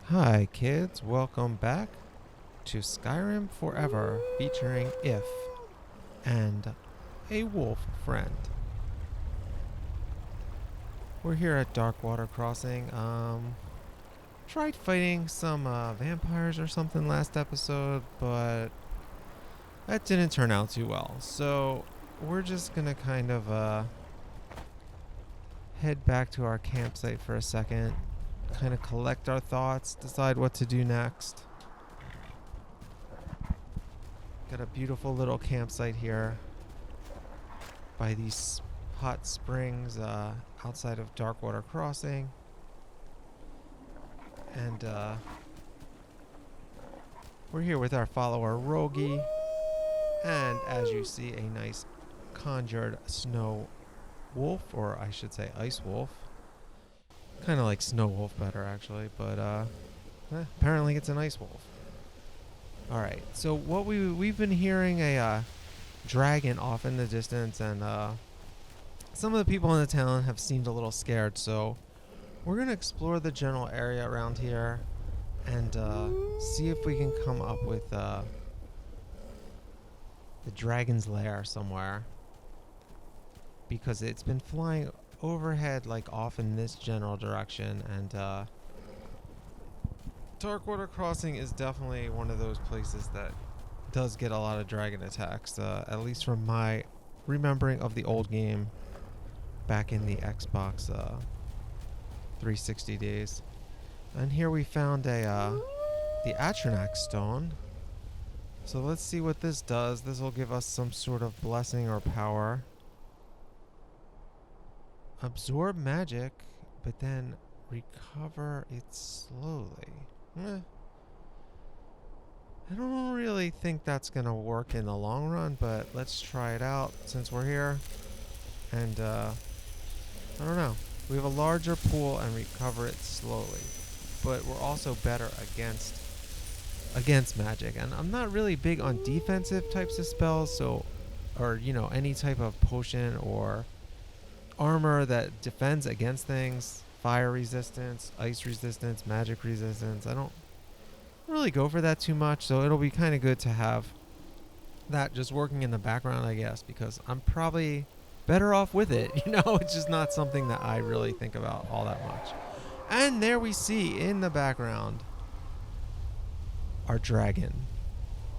Hi kids, welcome back to Skyrim Forever featuring If and a wolf friend. We're here at Darkwater Crossing. Tried fighting some vampires or something last episode, but that didn't turn out too well. So we're just gonna kind of head back to our campsite for a second, kind of collect our thoughts, decide what to do next. Got a beautiful little campsite here by these hot springs outside of Darkwater Crossing. And we're here with our follower Rogi. And as you see, a nice conjured snow wolf, or I should say ice wolf. Kind of like snow wolf better actually, but apparently it's an ice wolf. Alright, so what we've been hearing a dragon off in the distance, and some of the people in the town have seemed a little scared, so we're going to explore the general area around here and see if we can come up with the dragon's lair somewhere, because it's been flying overhead like off in this general direction, and Darkwater Crossing is definitely one of those places that does get a lot of dragon attacks, at least from my remembering of the old game back in the Xbox 360 days. And here we found the Atronach stone. So let's see what this does. This will give us some sort of blessing or power. Absorb magic, but then recover it slowly. I don't really think that's going to work in the long run, but let's try it out since we're here. And I don't know. We have a larger pool and recover it slowly, but we're also better against magic. And I'm not really big on defensive types of spells, or any type of potion or armor that defends against things. Fire resistance, ice resistance, magic resistance. I don't really go for that too much, so it'll be kind of good to have that just working in the background, I guess, because I'm probably better off with it. It's just not something that I really think about all that much. And there we see in the background our dragon.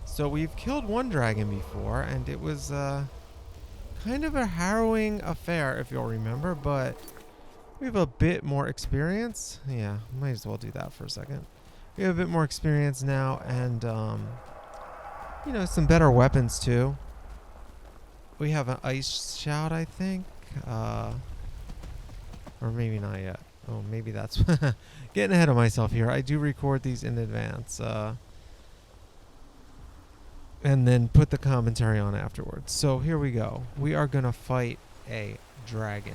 So we've killed one dragon before, and it was kind of a harrowing affair, if you'll remember, but we have a bit more experience. Yeah, might as well do that for a second. We have a bit more experience now, and some better weapons too. We have an ice shout, I think, or maybe not yet. Oh, maybe that's getting ahead of myself here. I do record these in advance, and then put the commentary on afterwards. So here we go. We are gonna fight a dragon.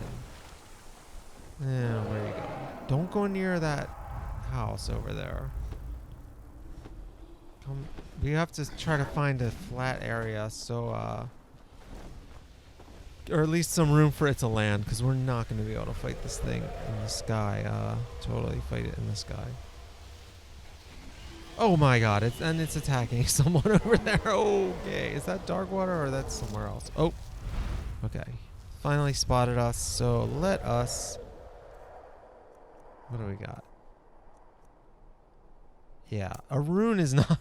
Yeah, where you go? Don't go near that house over there. We have to try to find a flat area, so or at least some room for it to land, because we're not going to be able to fight this thing in the sky. Totally fight it in the sky. Oh my god, it's attacking someone over there. Okay, is that Darkwater or that's somewhere else? Oh, okay. Finally spotted us, so let us... What do we got? Yeah, a rune is not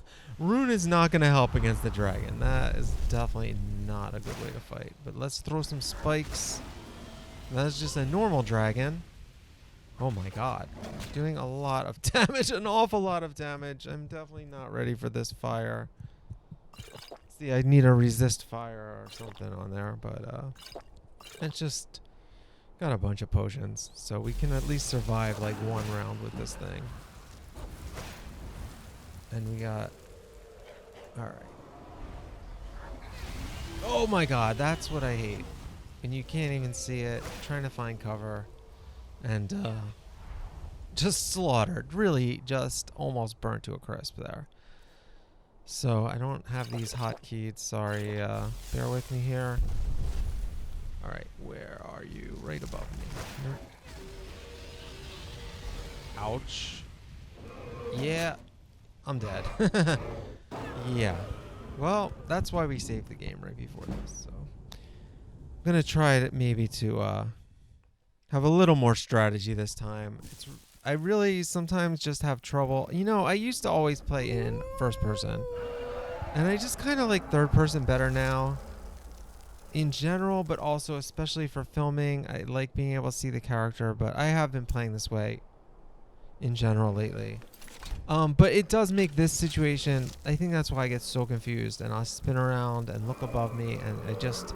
going to help against the dragon. That is definitely not a good way to fight. But let's throw some spikes. That's just a normal dragon. Oh my god. Doing a lot of damage, an awful lot of damage. I'm definitely not ready for this fire. See, I need a resist fire or something on there, but it's just got a bunch of potions, so we can at least survive like one round with this thing. And we got... Alright. Oh my god, that's what I hate. And you can't even see it. Trying to find cover. And just slaughtered. Really just almost burnt to a crisp there. So I don't have these hotkeys. Sorry. Bear with me here. Alright, where are you? Right above me. Ouch. Yeah. Yeah, I'm dead. Yeah. Well, that's why we saved the game right before this. So I'm gonna try it maybe to have a little more strategy this time. I really sometimes just have trouble. You know, I used to always play in first person, and I just kind of like third person better now. In general, but also especially for filming, I like being able to see the character. But I have been playing this way in general lately. But it does make this situation, I think that's why I get so confused, and I'll spin around and look above me, and I just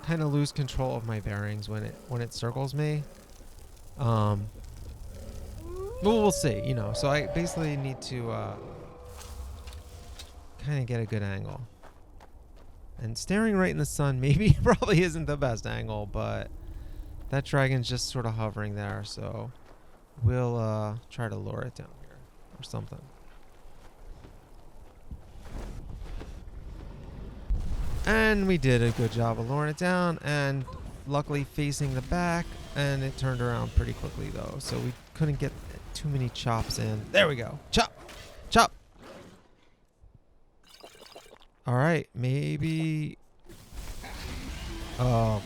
kind of lose control of my bearings when it circles me. Well, we'll see, you know. So I basically need to kind of get a good angle. And staring right in the sun maybe probably isn't the best angle, but that dragon's just sort of hovering there, so we'll try to lure it down here or something. And we did a good job of luring it down, and luckily facing the back, and it turned around pretty quickly though, so we couldn't get too many chops in. There we go. Chop! Chop! Alright, maybe... Oh,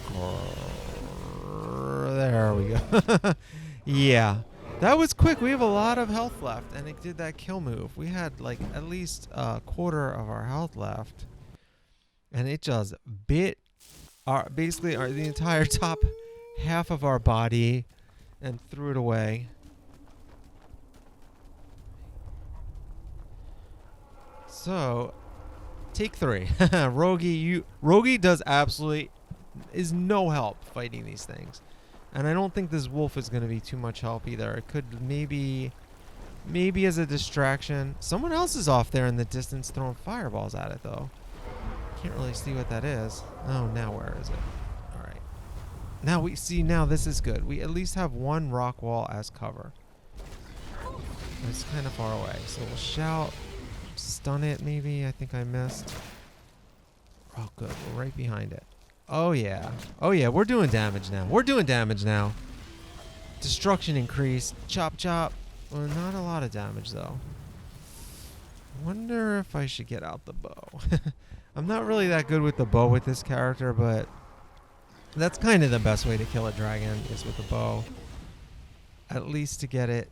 there we go. Yeah. That was quick. We have a lot of health left, and it did that kill move. We had like at least a quarter of our health left, and it just bit basically the entire top half of our body and threw it away. So, take 3. Rogi is no help fighting these things. And I don't think this wolf is going to be too much help either. It could maybe as a distraction. Someone else is off there in the distance throwing fireballs at it, though. Can't really see what that is. Oh, now where is it? All right. Now we see, now this is good. We at least have one rock wall as cover. It's kind of far away. So we'll shout, stun it maybe. I think I missed. Oh, good. We're right behind it. Oh, yeah. Oh, yeah. We're doing damage now. Destruction increased. Chop, chop. Well, not a lot of damage, though. Wonder if I should get out the bow. I'm not really that good with the bow with this character, but that's kind of the best way to kill a dragon is with a bow. At least to get it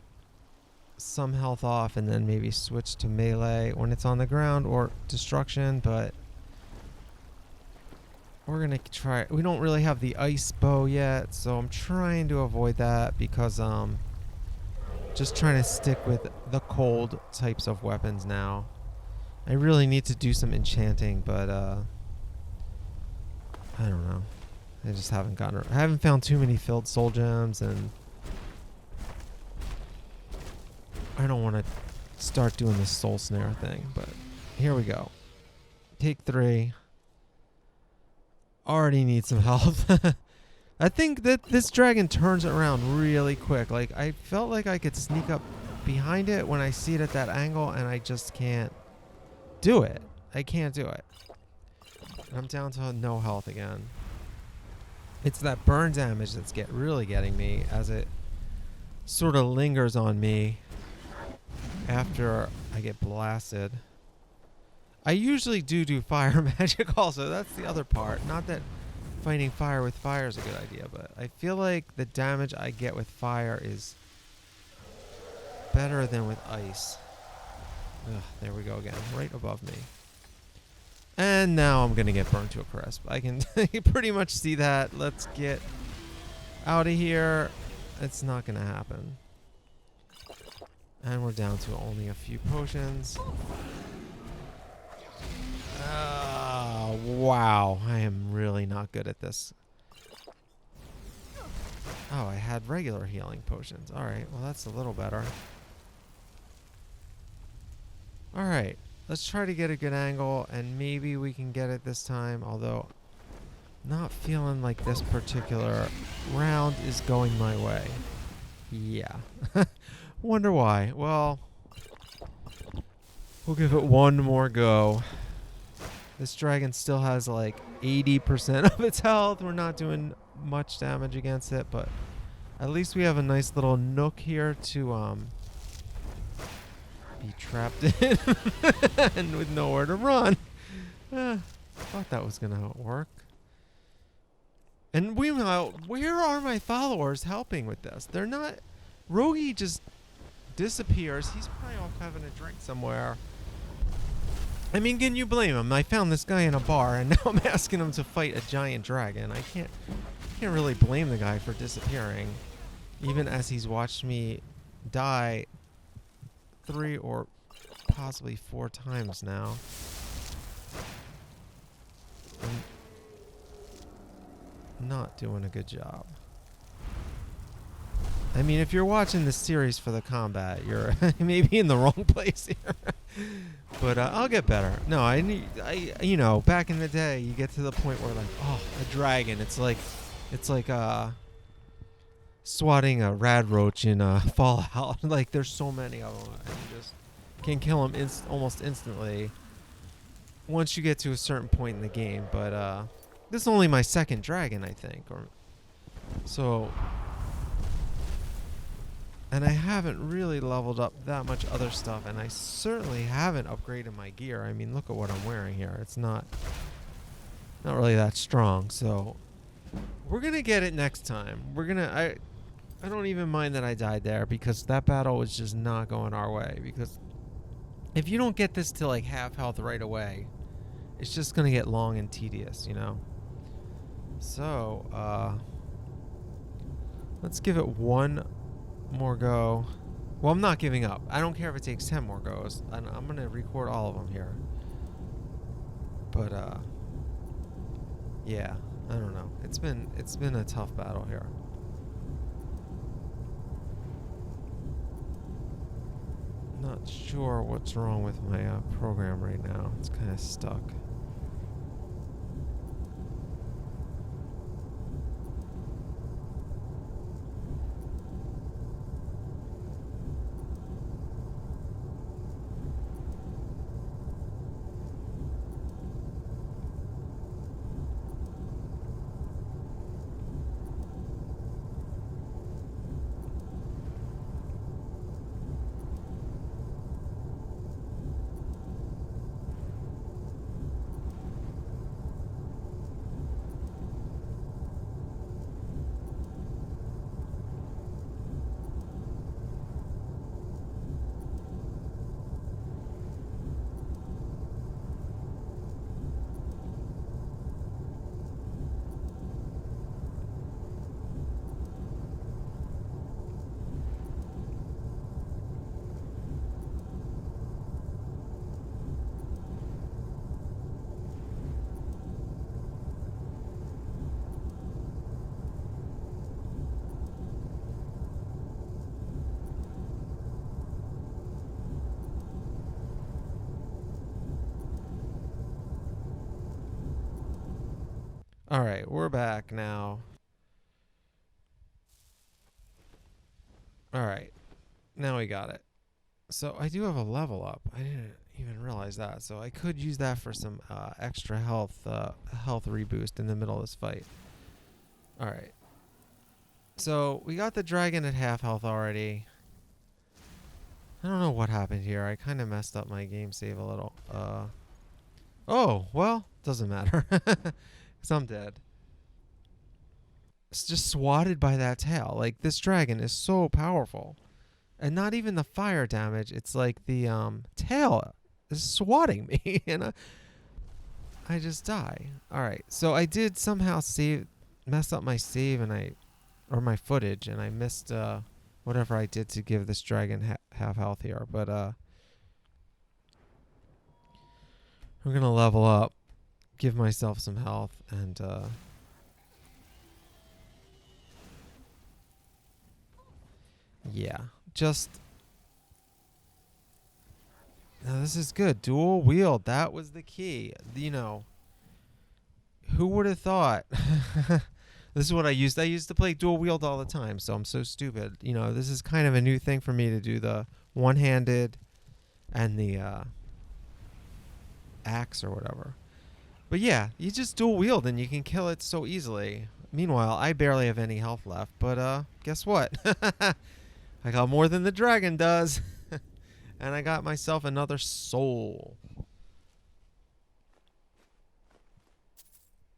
some health off, and then maybe switch to melee when it's on the ground, or destruction, but... We're going to try... We don't really have the ice bow yet, so I'm trying to avoid that because just trying to stick with the cold types of weapons now. I really need to do some enchanting, but I don't know. I just haven't gotten... I haven't found too many filled soul gems, and I don't want to start doing this soul snare thing, but here we go. Take 3. Already need some health. I think that this dragon turns it around really quick. Like, I felt like I could sneak up behind it when I see it at that angle, and I just can't do it. I can't do it. I'm down to no health again. It's that burn damage that's really getting me, as it sort of lingers on me after I get blasted. I usually do fire magic also. That's the other part. Not that fighting fire with fire is a good idea, but I feel like the damage I get with fire is better than with ice. Ugh, there we go again. Right above me. And now I'm going to get burned to a crisp. I can pretty much see that. Let's get out of here. It's not going to happen. And we're down to only a few potions. Wow, I am really not good at this. Oh, I had regular healing potions. Alright, well that's a little better. Alright, let's try to get a good angle, and maybe we can get it this time, although not feeling like this particular round is going my way. Yeah. Wonder why. Well, we'll give it one more go. This dragon still has like 80% of its health. We're not doing much damage against it, but at least we have a nice little nook here to be trapped in and with nowhere to run. Thought that was gonna work. And meanwhile, where are my followers helping with this? They're not. Rogi just disappears. He's probably off having a drink somewhere. I mean, can you blame him? I found this guy in a bar, and now I'm asking him to fight a giant dragon. I can't really blame the guy for disappearing, even as he's watched me die 3 or possibly 4 times now. I'm not doing a good job. I mean, if you're watching this series for the combat, you're maybe in the wrong place here. But I'll get better. No, you know, back in the day, you get to the point where like, oh, a dragon. It's like swatting a rad roach in Fallout. Like, there's so many of them, and you just can kill them almost instantly once you get to a certain point in the game. But this is only my 2nd dragon, I think, so. And I haven't really leveled up that much other stuff, and I certainly haven't upgraded my gear. I mean, look at what I'm wearing here. It's not really that strong. So we're gonna get it next time. I don't even mind that I died there, because that battle was just not going our way. Because if you don't get this to like half health right away, it's just gonna get long and tedious, you know. So let's give it one more go. Well, I'm not giving up. I don't care if it takes 10 more goes. I'm gonna record all of them here. But yeah, I don't know. It's been a tough battle here. Not sure what's wrong with my program right now. It's kind of stuck. All right, we're back now. All right, now we got it. So I do have a level up. I didn't even realize that. So I could use that for some extra health reboost in the middle of this fight. All right. So we got the dragon at half health already. I don't know what happened here. I kind of messed up my game save a little. Oh, well, doesn't matter. Because I'm dead. It's just swatted by that tail. Like, this dragon is so powerful. And not even the fire damage. It's like the tail is swatting me. And I just die. Alright, so I did somehow mess up my save or my footage. And I missed whatever I did to give this dragon half health here. But we're going to level up. Give myself some health and yeah, just now this is good. Dual wield, that was the key. You know, who would have thought? This is what I used to play dual wield all the time, so I'm so stupid. You know, this is kind of a new thing for me to do, the one-handed and the axe or whatever. But yeah, you just dual wield and you can kill it so easily. Meanwhile, I barely have any health left, but guess what? I got more than the dragon does. And I got myself another soul.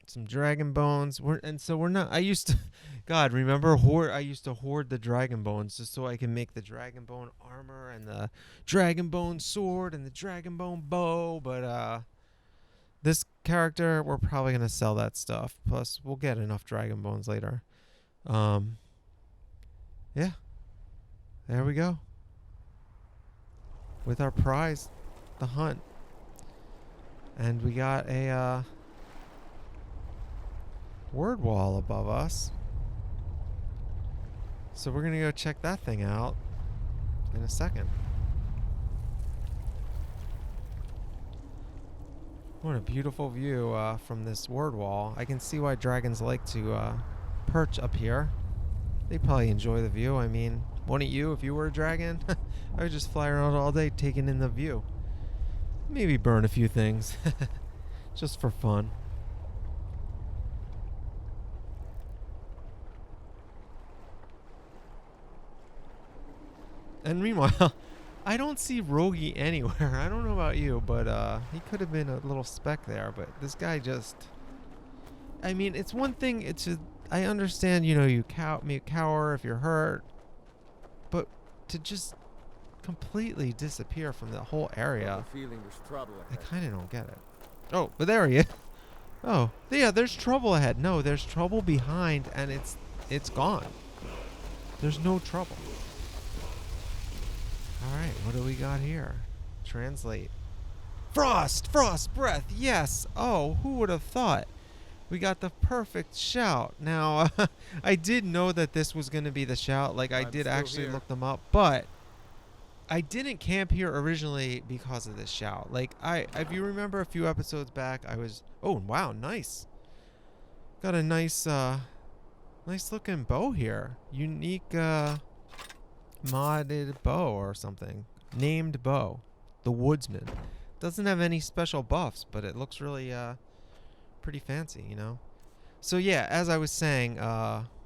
Some dragon bones. We're not. I used to, God, remember hoard? I used to hoard the dragon bones just so I can make the dragon bone armor and the dragon bone sword and the dragon bone bow. But this character, we're probably gonna sell that stuff. Plus, we'll get enough dragon bones later. Yeah. There we go. With our prize, the hunt. And we got a word wall above us. So we're going to go check that thing out in a second. What a beautiful view from this word wall. I can see why dragons like to perch up here. They probably enjoy the view. I mean, wouldn't you if you were a dragon? I would just fly around all day taking in the view. Maybe burn a few things. Just for fun. And meanwhile, I don't see Rogi anywhere. I don't know about you, but he could have been a little speck there. But this guy just... I mean, it's one thing. I understand, you know, you cower if you're hurt. But to just completely disappear from the whole area, I kind of don't get it. Oh, but there he is. Oh, yeah, there's trouble ahead. No, there's trouble behind, and it's gone. There's no trouble. All right, what do we got here? Translate. Frost, breath, yes. Oh, who would have thought? We got the perfect shout. Now, I did know that this was going to be the shout. Like, I did actually look them up, but I didn't camp here originally because of this shout. Like, if you remember a few episodes back, I was... Oh, wow, nice. Got a nice looking bow here. Unique, modded bow or something. Named bow. The Woodsman. Doesn't have any special buffs, but it looks really, pretty fancy, you know? So, yeah, as I was saying,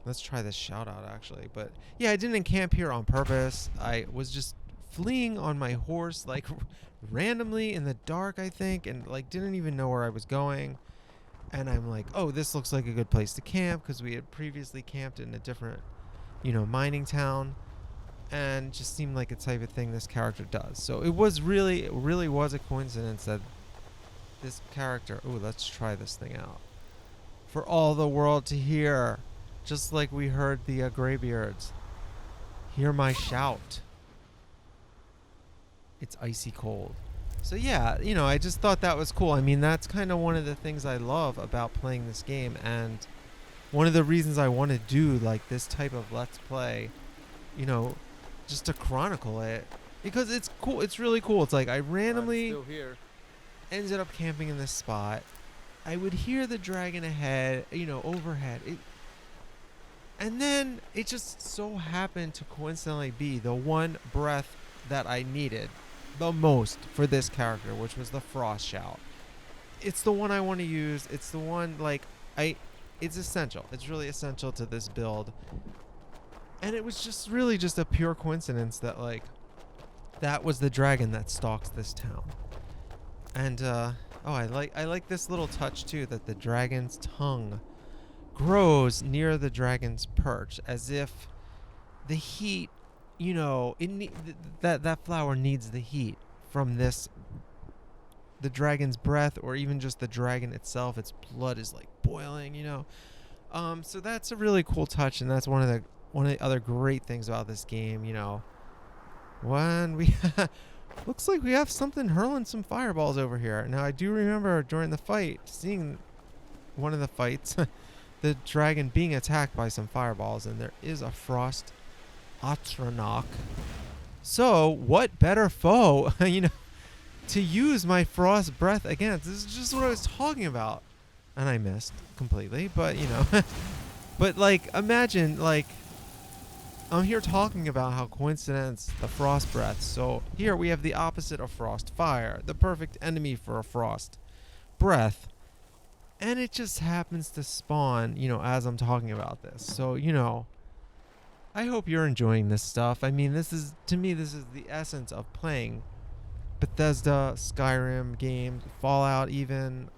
let's try this shout out, actually. But, yeah, I didn't camp here on purpose. I was just fleeing on my horse, like, randomly in the dark, I think, and, like, didn't even know where I was going. And I'm like, oh, this looks like a good place to camp, because we had previously camped in a different, you know, mining town. And just seemed like a type of thing this character does. So it really was a coincidence that this character... Ooh, let's try this thing out. For all the world to hear. Just like we heard the Greybeards. Hear my shout. It's icy cold. So yeah, you know, I just thought that was cool. I mean, that's kind of one of the things I love about playing this game. And one of the reasons I want to do like this type of Let's Play, you know... just to chronicle it, because it's cool. It's really cool. It's like I randomly ended up camping in this spot. I would hear the dragon ahead, you know, overhead. And then it just so happened to coincidentally be the one breath that I needed the most for this character, which was the frost shout. It's the one I want to use. It's the one, like, it's essential. It's really essential to this build. And it was just really just a pure coincidence that, like, that was the dragon that stalks this town. And, I like this little touch, too, that the dragon's tongue grows near the dragon's perch, as if the heat, you know, that flower needs the heat from the dragon's breath, or even just the dragon itself. Its blood is, like, boiling, you know. So that's a really cool touch, and that's one of the other great things about this game, you know, when we looks like we have something hurling some fireballs over here. Now, I do remember during the fight seeing one of the fights, the dragon being attacked by some fireballs, and there is a frost Atronach. So, what better foe, you know, to use my frost breath against? This is just what I was talking about, and I missed completely. But you know, but like, imagine like. I'm here talking about how coincidence, the frost breath. So here we have the opposite of frost, fire, the perfect enemy for a frost breath. And it just happens to spawn, you know, as I'm talking about this. So, you know, I hope you're enjoying this stuff. I mean, this is the essence of playing Bethesda, Skyrim games, Fallout even.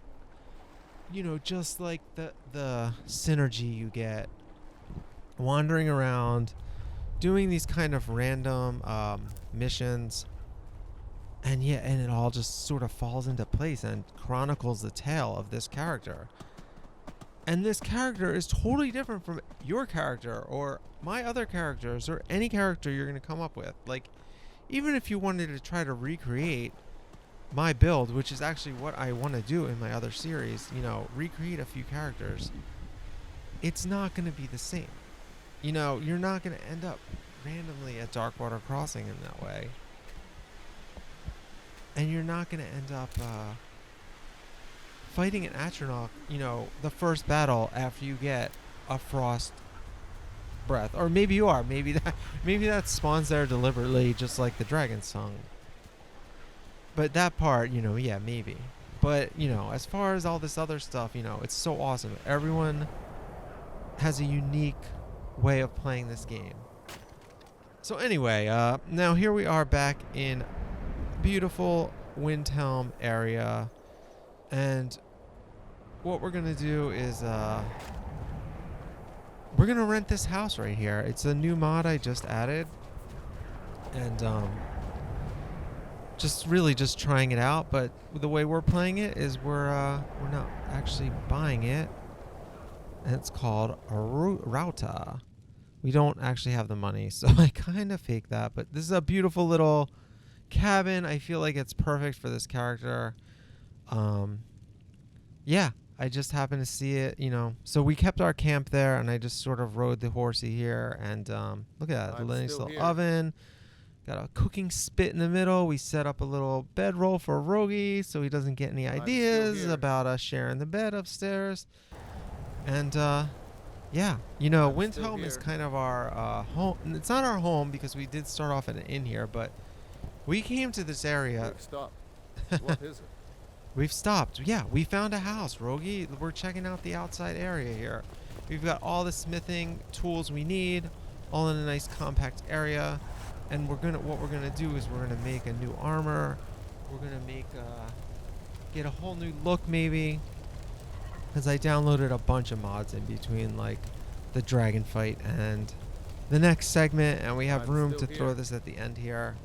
Just like the synergy you get wandering around, doing these kind of random missions, and it all just sort of falls into place and chronicles the tale of this character. And this character is totally different from your character or my other characters or any character you're going to come up with. Like, even if you wanted to try to recreate my build, which is actually what I want to do in my other series, recreate a few characters, it's not going to be the same. You're not going to end up randomly at Darkwater Crossing in that way. And you're not going to end up fighting an Atronach, the first battle after you get a frost breath. Or maybe you are. Maybe that spawns there deliberately, just like the Dragon's Tongue. But that part, yeah, maybe. But, as far as all this other stuff, it's so awesome. Everyone has a unique way of playing this game. So anyway, now here we are back in beautiful Windhelm area. And what we're going to do is we're going to rent this house right here. It's a new mod I just added. And just trying it out, but the way we're playing it is we're not actually buying it. And it's called a Rauta. We don't actually have the money, so I kind of fake that, but this is a beautiful little cabin. I feel like it's perfect for this character. Yeah, I just happened to see it, So we kept our camp there, and I just sort of rode the horsey here, and look at that, the nice little oven. Got a cooking spit in the middle. We set up a little bedroll for Rogi so he doesn't get any ideas about sharing the bed upstairs. And, yeah, Windhelm is kind of our home. It's not our home because we did start off at an inn here, but we came to this area. We've stopped. What is it? We've stopped. Yeah, we found a house, Rogi. We're checking out the outside area here. We've got all the smithing tools we need, all in a nice compact area. And what we're gonna do is we're gonna make a new armor. We're gonna get a whole new look maybe. Because I downloaded a bunch of mods in between, like the dragon fight and the next segment, and we have room to throw this at the end here.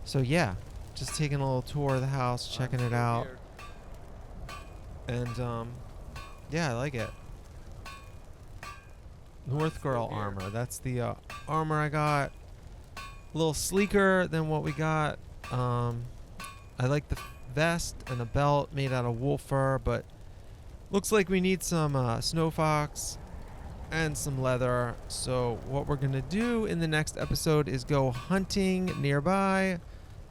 So yeah, just taking a little tour of the house, checking it out, and yeah, I like it. North Girl armor. That's the armor I got. A little sleeker than what we got. I like the vest and the belt made out of wolf fur, but looks like we need some snow fox and some leather. So what we're gonna do in the next episode is go hunting nearby.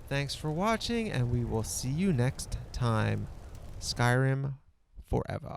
Thanks for watching, and we will see you next time. Skyrim Forever.